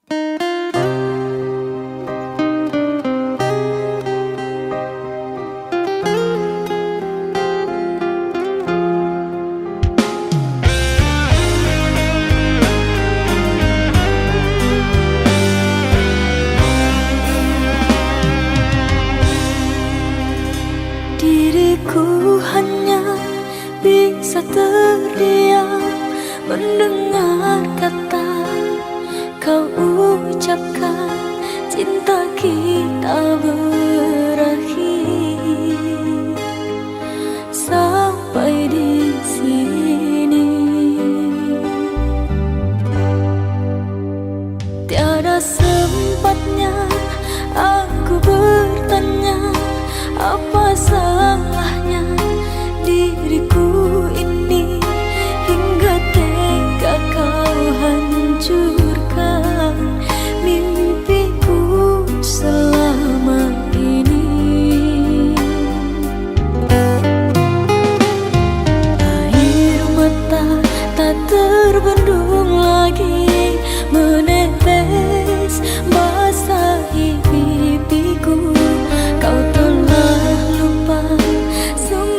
Diriku hanya bisa terdiam mendengar kata kau ucapkan, cinta kita berakhir sampai di sini. Tiada sempatnya aku bertanya apa salahnya diriku ini, hingga tega kau hancurkan mimpiku selama ini. Air mata tak terbendung lagi menetes basahi pipiku. Kau telah lupa semua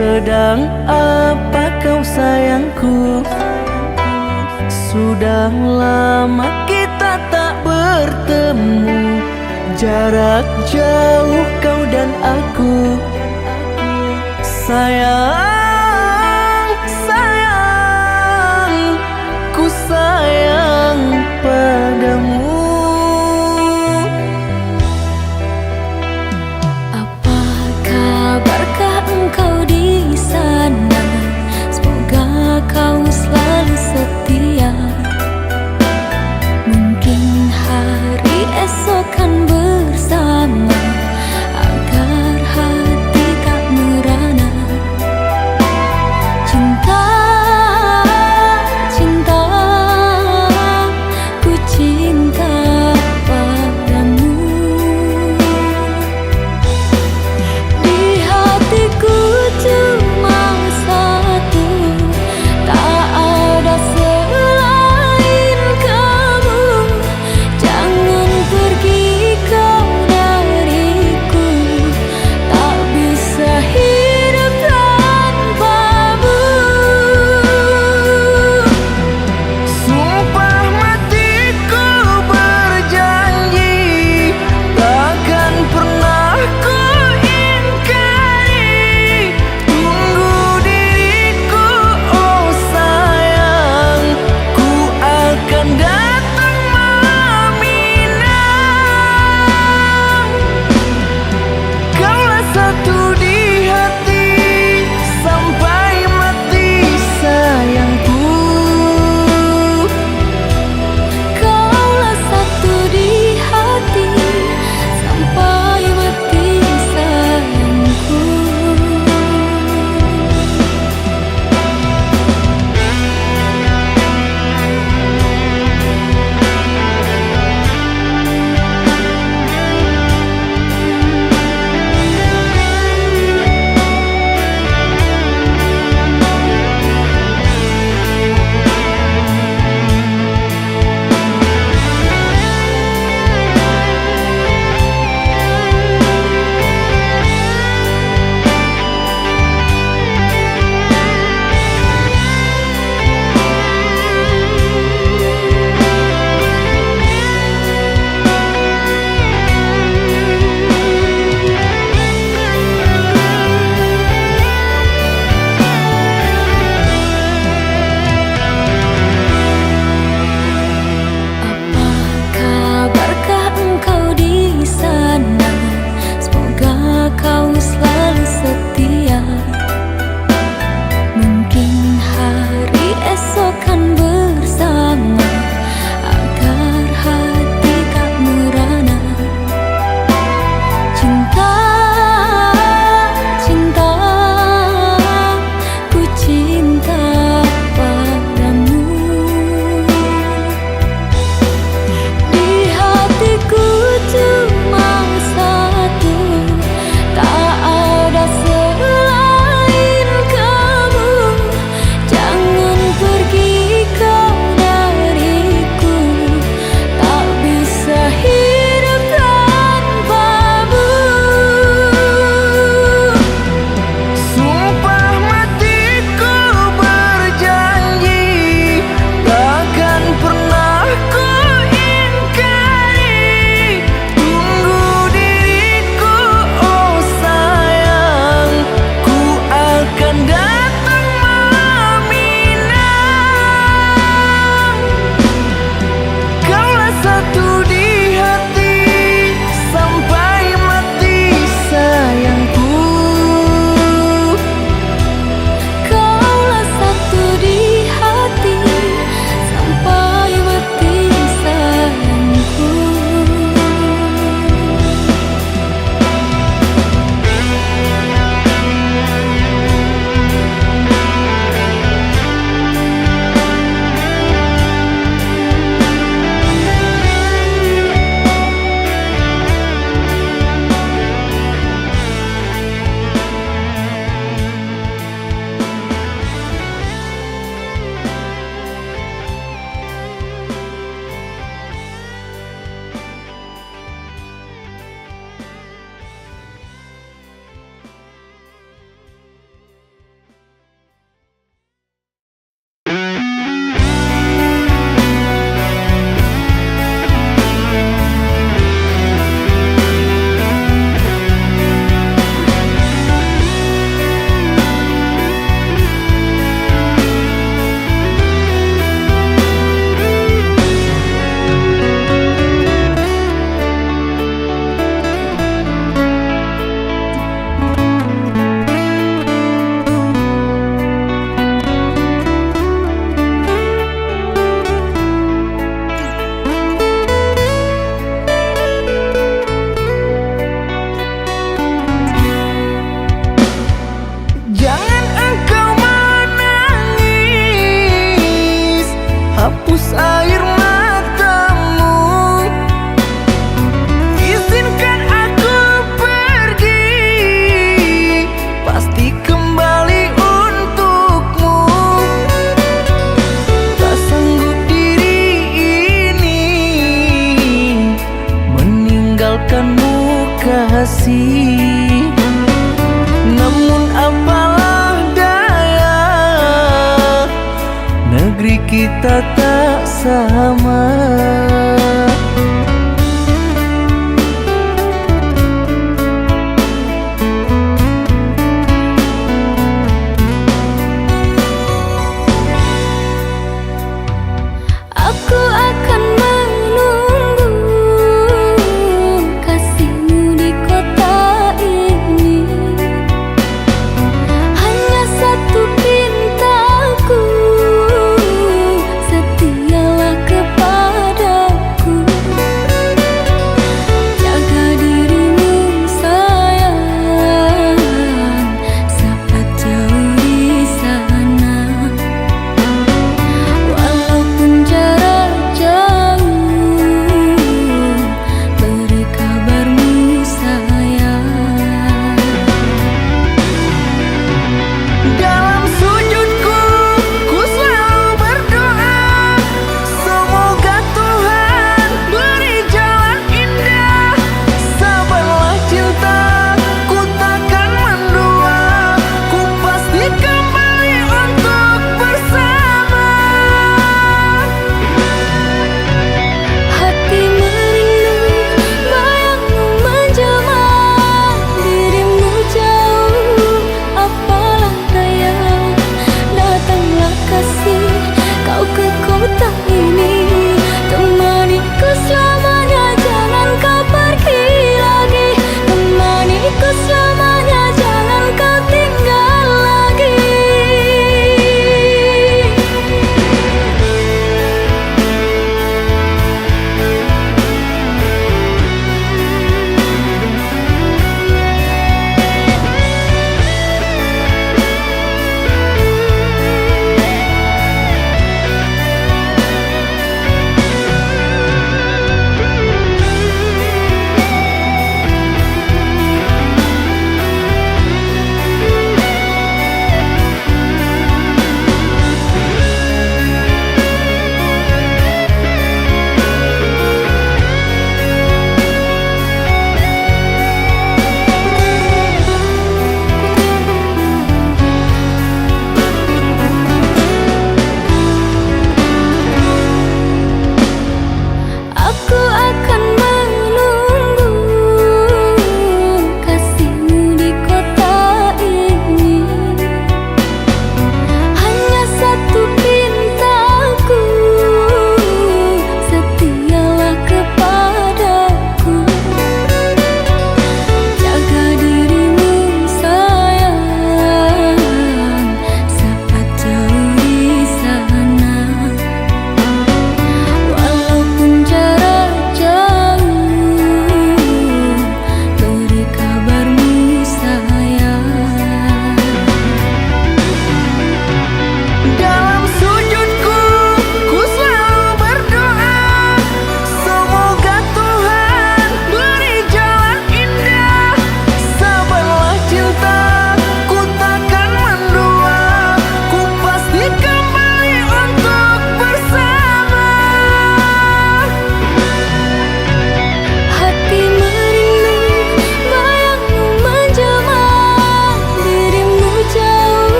Sedang apa kau sayangku? Sudah lama kita tak bertemu, jarak jauh kau dan aku. Sayang, sayang, ku sayang padamu. Apa kabarkah engkau di sana? Semoga kau selalu setia. Mungkin hari esok kan bersama, agar hati tak merana. kita tak sama. Aku akan menunggu kasihmu di kota ini. Hanya satu pintaku, setialah kepadaku.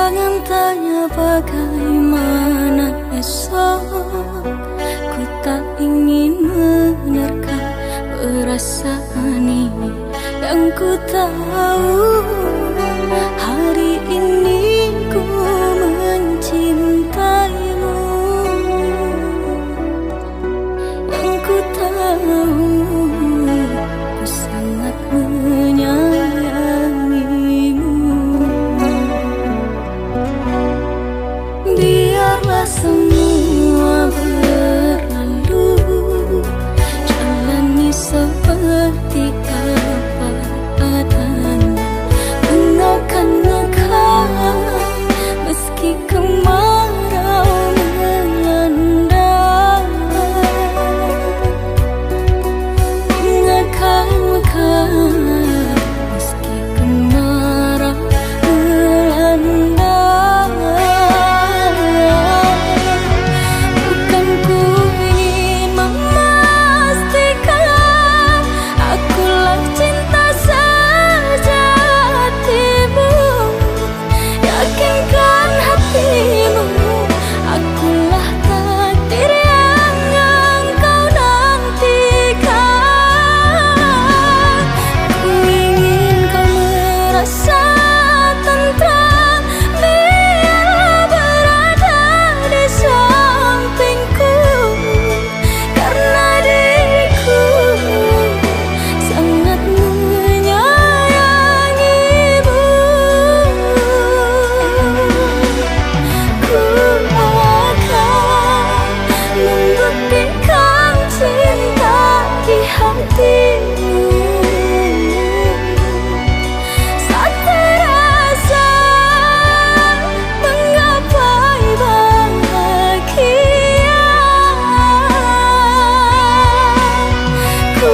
Jangan tanya bagaimana esok, ku tak ingin menerka perasaan ini. Yang ku tahu hari ini ku mencintaimu. Yang ku tahu ku sangat menyayangimu. Biarlah semua berlalu, jalani seperti apa adanya. Gunakan akal meski kemarau melanda. Gunakan akal meski kemarau melanda. Bukan ku ingin memastikan akulah cinta sejatimu. Yakinkan hatimu, akulah takdir yang engkau nantikan. Ku ingin kau merasa tentram bila berada di sampingku, karena diriku sangat menyayangimu. Ku akan membuktikan cinta di hatimu. Saat terasa menggapai bahagia, ku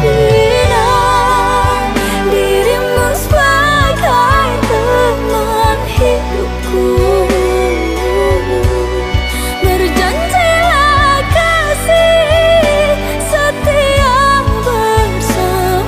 bina dirimu sebagai teman hidupku. Berjanjilah kasih setia bersama.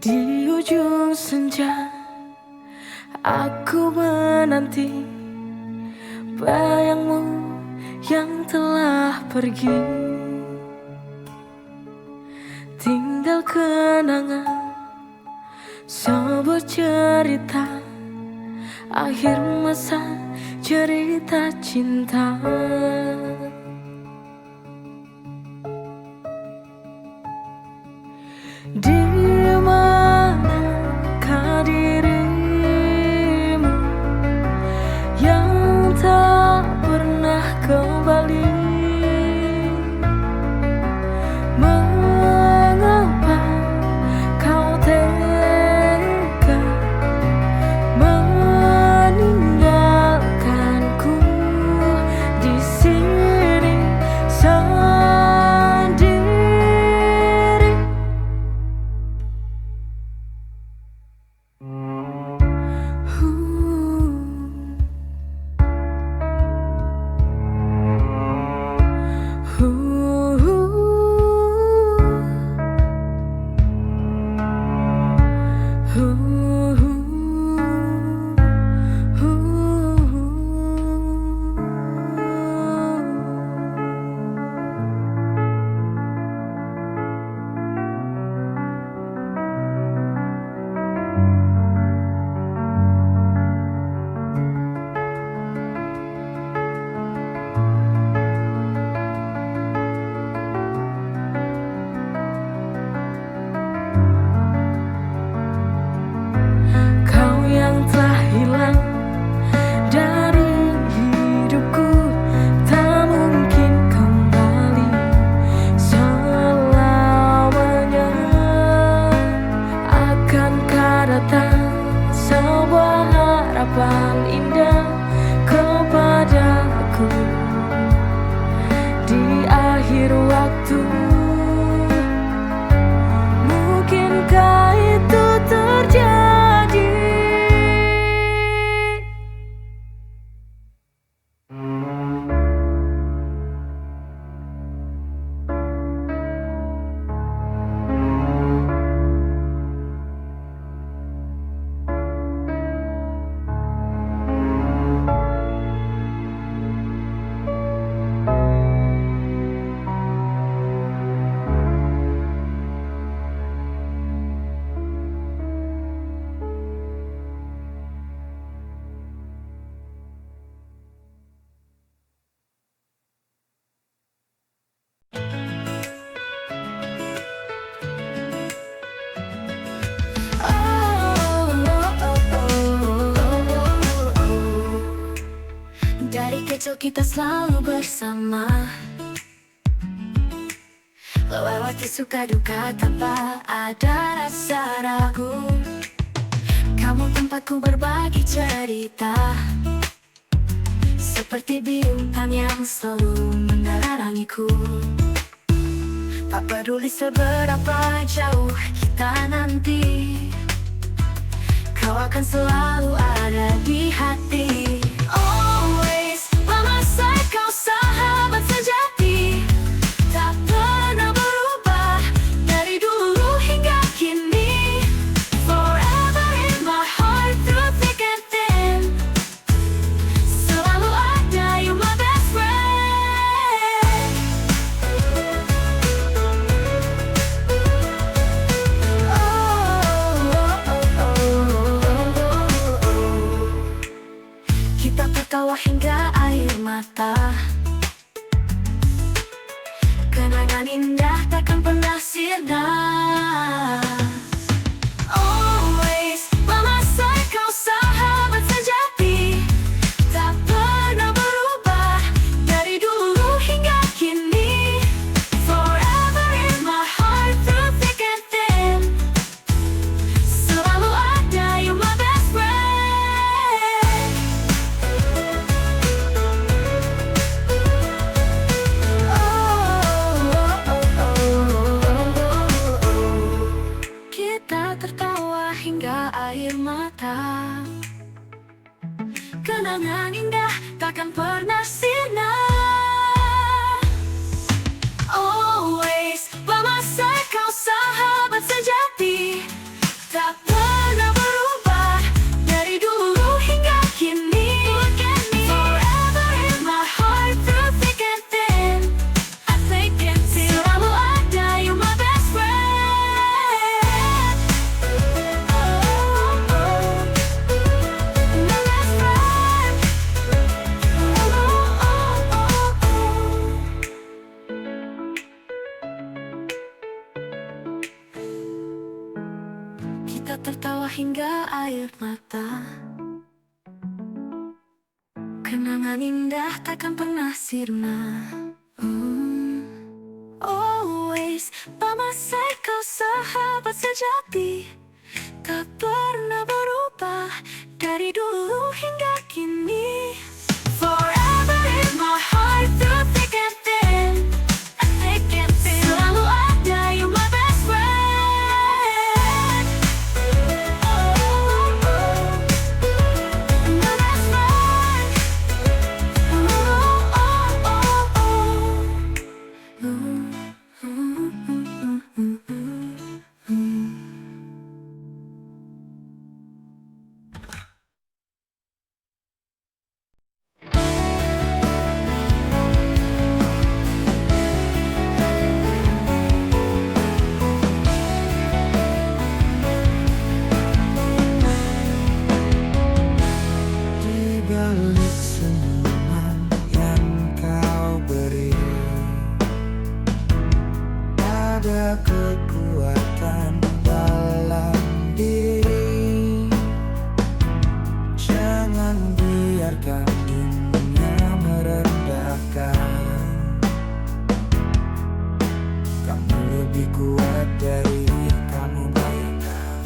Di ujung senja aku menanti bayangmu yang telah pergi, tinggal kenangan sebuah cerita akhir masa cerita cinta. Di manakah dirimu yang tak pernah kembali? Mengapa kau tega meninggalkanku di sini sendiri? Sebuah harapan indah kepadaku di akhir waktu. Mungkinkah itu terjadi? Dari kecil kita selalu bersama, lewati suka duka tanpa ada rasa ragu. Kamu tempatku berbagi cerita, seperti bintang yang selalu menerangiku. Tak peduli seberapa jauh kita nanti, kau akan selalu ada di hati. Always by my side, kau sahabat sejati, tak pernah berubah dari dulu hingga kini. Forever in my heart, through thick and thin, selalu ada, you my best friend. Kita tertawa hingga air mata, kenangan indah takkan pernah sirna. Always by my side, kau sahabat sejati, tak pernah berubah dari dulu hingga kini. Forever in my heart, through thick and thin, selalu ada, you my best friend. tertawa hingga air mata. Kenangan indah takkan pernah sirna. Always by my side, kau sahabat sejati, tak pernah berubah dari dulu hingga kini. Forever in my heart, through thick and thin, thick and thin. Selalu ada, you my best friend. My best friend. Di balik senyuman yang kau beri, ada kekuatan dalam diri. Jangan biarkan dunia merendahkan. Kamu lebih kuat dari kamu bayangkan.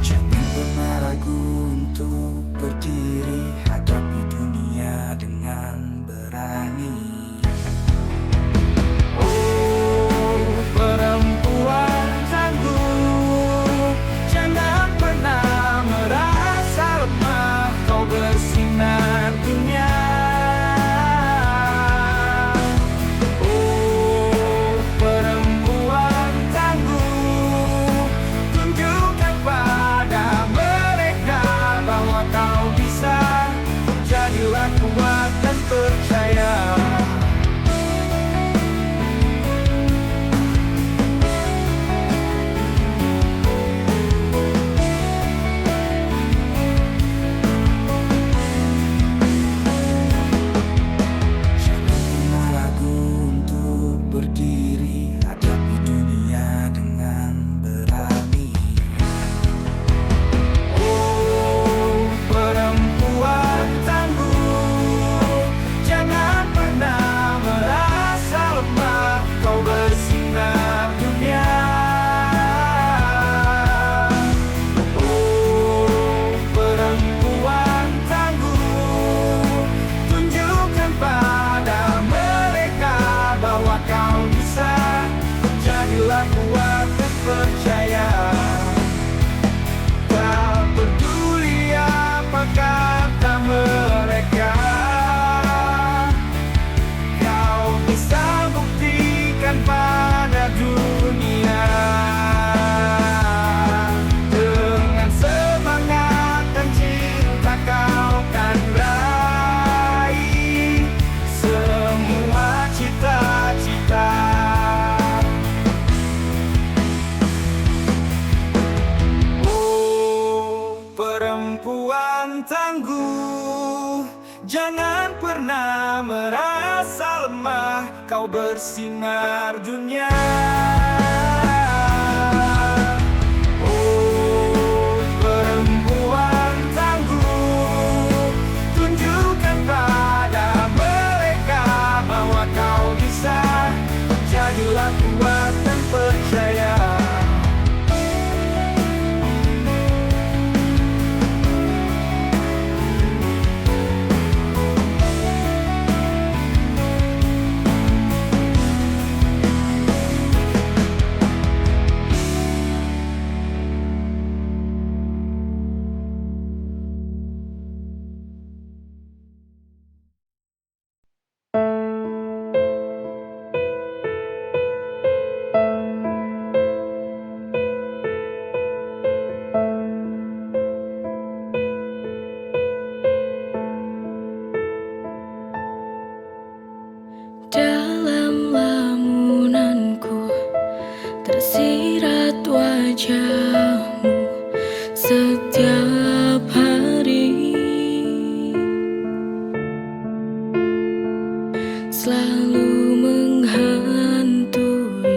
Jangan pernah ragu untuk berdiri, hadapi dunia dengan berani. Oh, perempuan tangguh, jangan pernah merasa lemah, kau bersinar dunia. Oh, perempuan tangguh, tunjukkan pada mereka bahwa kau bisa. Jadilah kuat dan percaya. Jangan pernah ragu untuk berdiri, hadapi dunia dengan berani. Oh, perempuan tangguh, jangan pernah merasa lemah, kau bersinar dunia. Oh, perempuan tangguh, tunjukkan pada mereka bahwa kau bisa. Jadilah kuat dan percaya. Tak peduli apa kata mereka, kau bisa buktikan pada dunia. Dengan semangat dan cinta kau kan raih semua cita-cita. Oh, perempuan tangguh, jangan pernah merasa lemah, kau bersinar dunia. Oh, perempuan tangguh, tunjukkan pada mereka bahwa kau bisa. Jadilah kuat dan percaya. Dalam lamunanku tersirat wajahmu setiap hari, selalu menghantui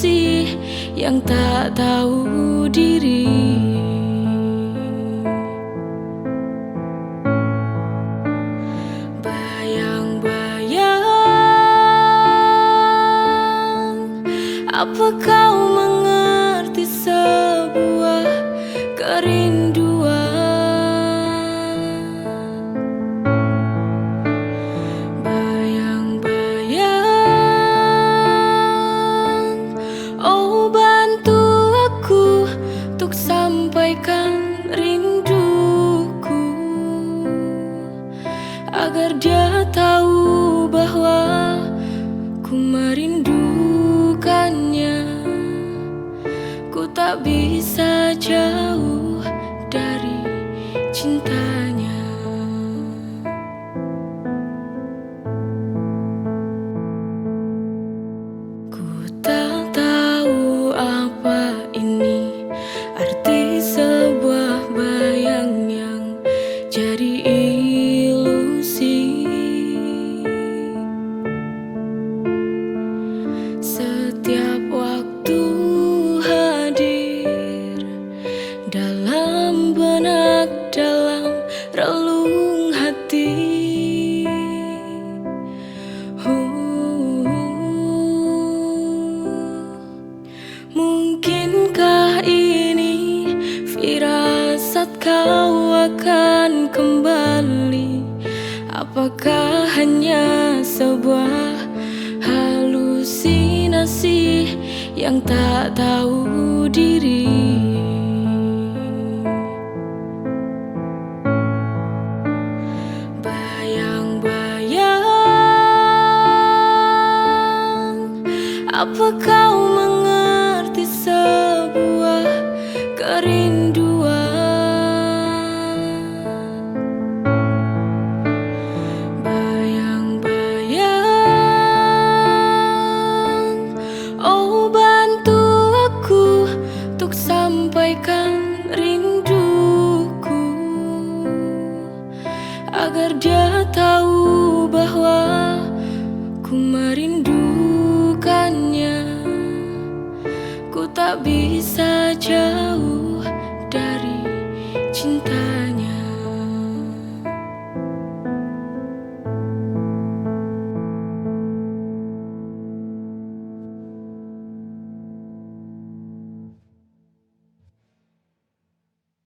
ilusi yang tak tahu diri. Bayang-bayang, apa kau mengerti sebuah kerinduan? Bayang-bayang, oh bantu aku untuk sampaikan rinduku, agar dia tahu bahwa ku merindukannya. Ku tak bisa jauh dari cintanya. Ku tak tahu apa ini arti sebuah bayang yang jadi ilusi. Setiap waktu hadir dalam benak, dalam relung hati. Mungkinkah ini firasat kau akan kembali? Apakah hanya sebuah halusinasi yang tak tahu diri? Bayang-bayang, apa kau